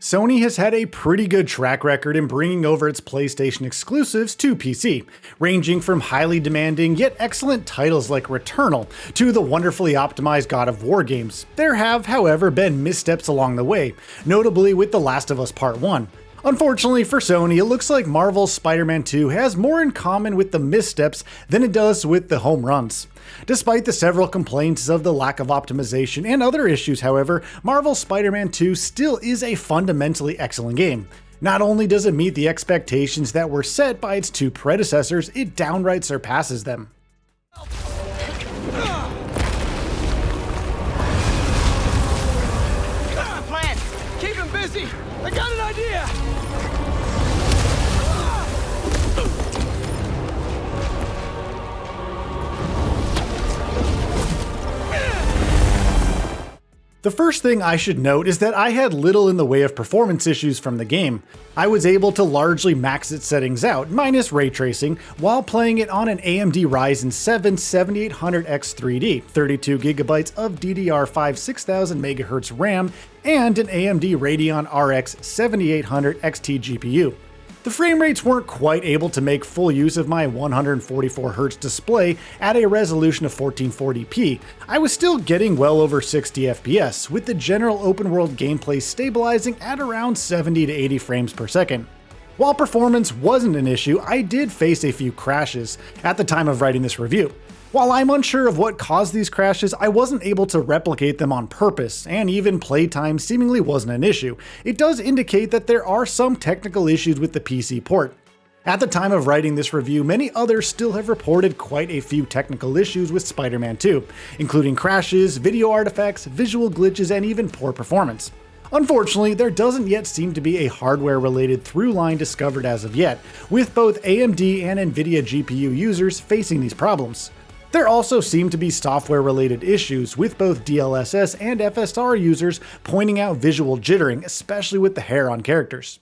Sony has had a pretty good track record in bringing over its PlayStation exclusives to PC, ranging from highly demanding yet excellent titles like Returnal to the wonderfully optimized God of War games. There have, however, been missteps along the way, notably with The Last of Us Part 1. Unfortunately for Sony, it looks like Marvel's Spider-Man 2 has more in common with the missteps than it does with the home runs. Despite the several complaints of the lack of optimization and other issues, however, Marvel's Spider-Man 2 still is a fundamentally excellent game. Not only does it meet the expectations that were set by its two predecessors, it downright surpasses them. Plan! Keep him busy! I got an idea! The first thing I should note is that I had little in the way of performance issues from the game. I was able to largely max its settings out, minus ray tracing, while playing it on an AMD Ryzen 7 7800X 3D, 32GB of DDR5 6000MHz RAM, and an AMD Radeon RX 7800 XT GPU. The frame rates weren't quite able to make full use of my 144Hz display at a resolution of 1440p. I was still getting well over 60 FPS, with the general open world gameplay stabilizing at around 70 to 80 frames per second. While performance wasn't an issue, I did face a few crashes at the time of writing this review. While I'm unsure of what caused these crashes, I wasn't able to replicate them on purpose, and even playtime seemingly wasn't an issue. It does indicate that there are some technical issues with the PC port. At the time of writing this review, many others still have reported quite a few technical issues with Spider-Man 2, including crashes, video artifacts, visual glitches, and even poor performance. Unfortunately, there doesn't yet seem to be a hardware-related through line discovered as of yet, with both AMD and Nvidia GPU users facing these problems. There also seem to be software-related issues, with both DLSS and FSR users pointing out visual jittering, especially with the hair on characters.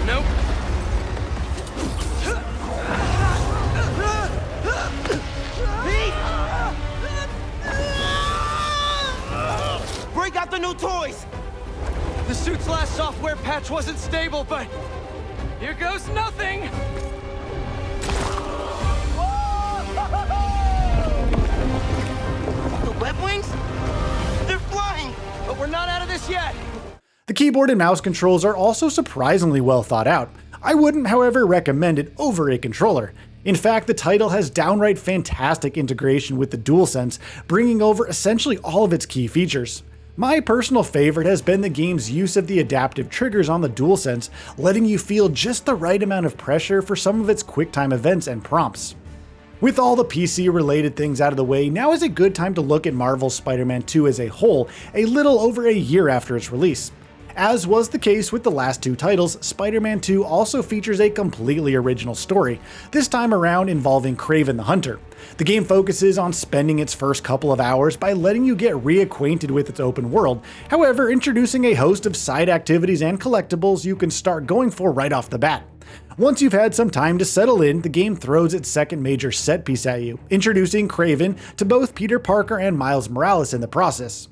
Nope. Break out the new toys! The suit's last software patch wasn't stable, but here goes nothing! The web wings? They're flying! But we're not out of this yet! The keyboard and mouse controls are also surprisingly well thought out. I wouldn't, however, recommend it over a controller. In fact, the title has downright fantastic integration with the DualSense, bringing over essentially all of its key features. My personal favorite has been the game's use of the adaptive triggers on the DualSense, letting you feel just the right amount of pressure for some of its QuickTime events and prompts. With all the PC-related things out of the way, now is a good time to look at Marvel's Spider-Man 2 as a whole, a little over a year after its release. As was the case with the last two titles, Spider-Man 2 also features a completely original story, this time around involving Kraven the Hunter. The game focuses on spending its first couple of hours by letting you get reacquainted with its open world, however introducing a host of side activities and collectibles you can start going for right off the bat. Once you've had some time to settle in, the game throws its second major set piece at you, introducing Kraven to both Peter Parker and Miles Morales in the process.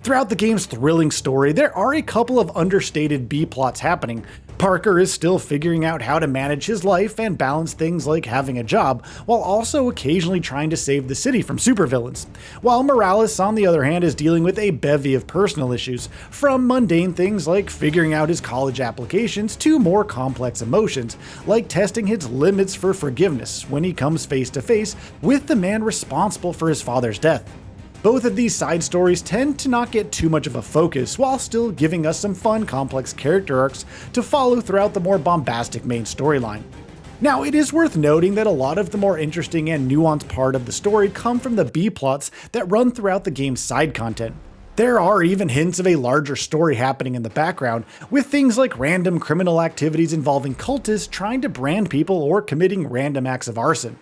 Throughout the game's thrilling story, there are a couple of understated B-plots happening. Parker is still figuring out how to manage his life and balance things like having a job, while also occasionally trying to save the city from supervillains. While Morales, on the other hand, is dealing with a bevy of personal issues, from mundane things like figuring out his college applications to more complex emotions, like testing his limits for forgiveness when he comes face to face with the man responsible for his father's death. Both of these side stories tend to not get too much of a focus, while still giving us some fun, complex character arcs to follow throughout the more bombastic main storyline. Now, it is worth noting that a lot of the more interesting and nuanced part of the story come from the B-plots that run throughout the game's side content. There are even hints of a larger story happening in the background, with things like random criminal activities involving cultists trying to brand people or committing random acts of arson.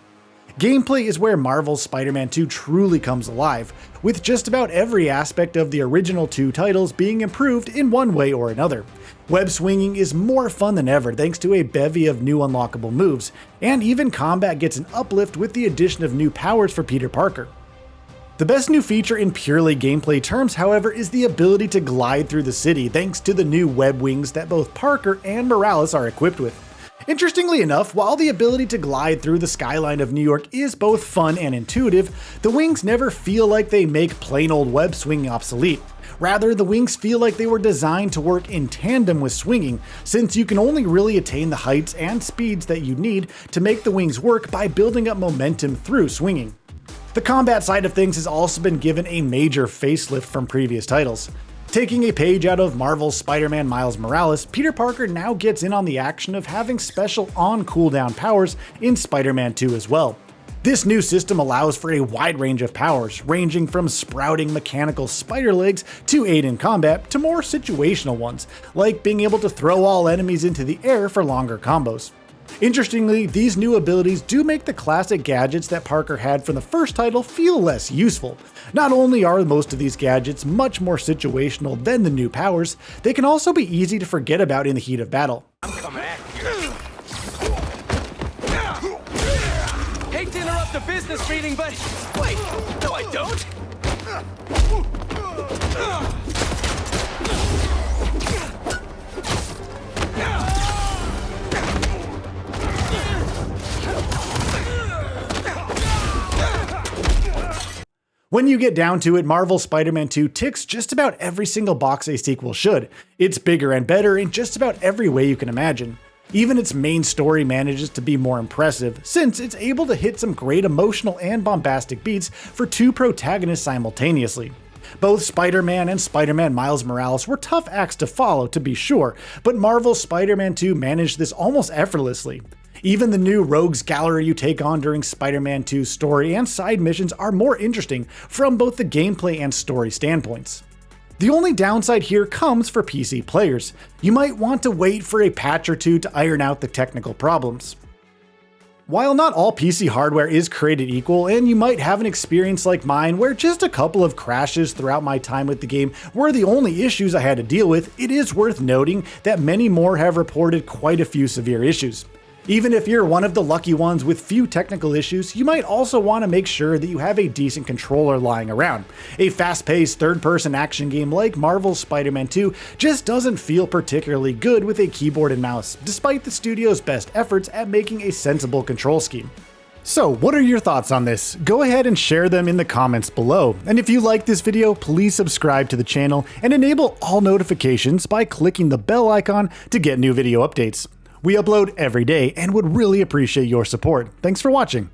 Gameplay is where Marvel's Spider-Man 2 truly comes alive, with just about every aspect of the original two titles being improved in one way or another. Web swinging is more fun than ever thanks to a bevy of new unlockable moves, and even combat gets an uplift with the addition of new powers for Peter Parker. The best new feature in purely gameplay terms, however, is the ability to glide through the city thanks to the new web wings that both Parker and Morales are equipped with. Interestingly enough, while the ability to glide through the skyline of New York is both fun and intuitive, the wings never feel like they make plain old web swinging obsolete. Rather, the wings feel like they were designed to work in tandem with swinging, since you can only really attain the heights and speeds that you need to make the wings work by building up momentum through swinging. The combat side of things has also been given a major facelift from previous titles. Taking a page out of Marvel's Spider-Man Miles Morales, Peter Parker now gets in on the action of having special on-cooldown powers in Spider-Man 2 as well. This new system allows for a wide range of powers, ranging from sprouting mechanical spider legs to aid in combat to more situational ones, like being able to throw all enemies into the air for longer combos. Interestingly, these new abilities do make the classic gadgets that Parker had from the first title feel less useful. Not only are most of these gadgets much more situational than the new powers, they can also be easy to forget about in the heat of battle. I'm coming at you. Hate to interrupt the business meeting, but wait, no I don't. When you get down to it, Marvel's Spider-Man 2 ticks just about every single box a sequel should. It's bigger and better in just about every way you can imagine. Even its main story manages to be more impressive, since it's able to hit some great emotional and bombastic beats for two protagonists simultaneously. Both Spider-Man and Spider-Man Miles Morales were tough acts to follow, to be sure, but Marvel's Spider-Man 2 managed this almost effortlessly. Even the new rogues gallery you take on during Spider-Man 2's story and side missions are more interesting from both the gameplay and story standpoints. The only downside here comes for PC players. You might want to wait for a patch or two to iron out the technical problems. While not all PC hardware is created equal, and you might have an experience like mine where just a couple of crashes throughout my time with the game were the only issues I had to deal with, it is worth noting that many more have reported quite a few severe issues. Even if you're one of the lucky ones with few technical issues, you might also want to make sure that you have a decent controller lying around. A fast-paced third-person action game like Marvel's Spider-Man 2 just doesn't feel particularly good with a keyboard and mouse, despite the studio's best efforts at making a sensible control scheme. So, what are your thoughts on this? Go ahead and share them in the comments below. And if you like this video, please subscribe to the channel and enable all notifications by clicking the bell icon to get new video updates. We upload every day and would really appreciate your support. Thanks for watching.